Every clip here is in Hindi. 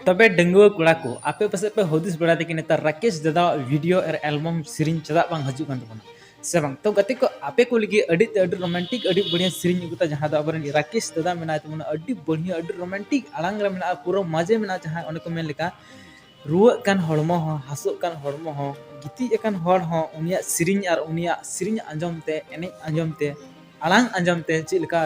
तबे डंगुआ कोड़ा को आपे पासे पे हदिस बड़ा कि नेता राकेश दादा वीडियो और एल्बम सीरीन चदा बांग हजू कान तबना से बांग तो गति को आपे को लगी अडी रोमांटिक अडी बढ़िया सीरीन उगता जहां दो अबरन राकेश दादा मेना तमना अडी बढ़िया अडी रोमांटिक आलांग रे मेना पूरा मजे मेना जहां ओने को मेन लेका रुआ कान हड़मो हो हसो कान हड़मो हो गिती एकान हड़ हो उनिया सीरीन आंजम ते एने आंजम ते आलांग आंजम ते चिलका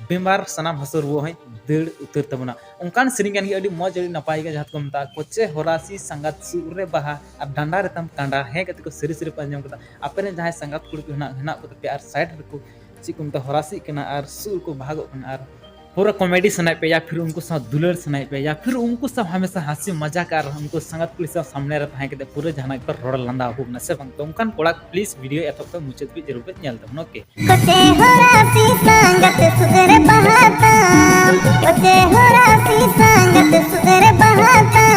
बेमार सनाम हसो रुआ है दड़ उतर तबना उनकान सीरीन कान अडी मौज अडी नपाय के जहां को मता कोचे होरासी संगात सुरे बहा अब डांडा रे तम कांडा हे कते को सिरी सिरी आंजम कता आपने जहां संगात कुड़ी को हना को पे आर साइड रे को ची को मता होरासी कना आर सुर को भागो कना आर पूरा कॉमेडी सुनाई पे या फिर उनको साथ दुलर सुनाई पे या फिर उनको सब हमेशा हंसी मजाक कर उनको संगत पुलिस सामने रे ताहे के पूरा जहां पर रोड लंदा हो न से बंग उनकान कोड़ा प्लीज वीडियो एतो पे मुचत भी जरूर पे नेल तब ओके कोचे होरासी संगत सुधरे बहाता कोचे होरासी संगत सुधरे बहाता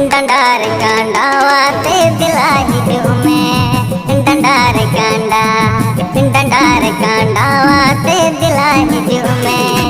डंडार कांडा वाते दिलाई दिल में डंडार कांडा वाते दिलाई दिल में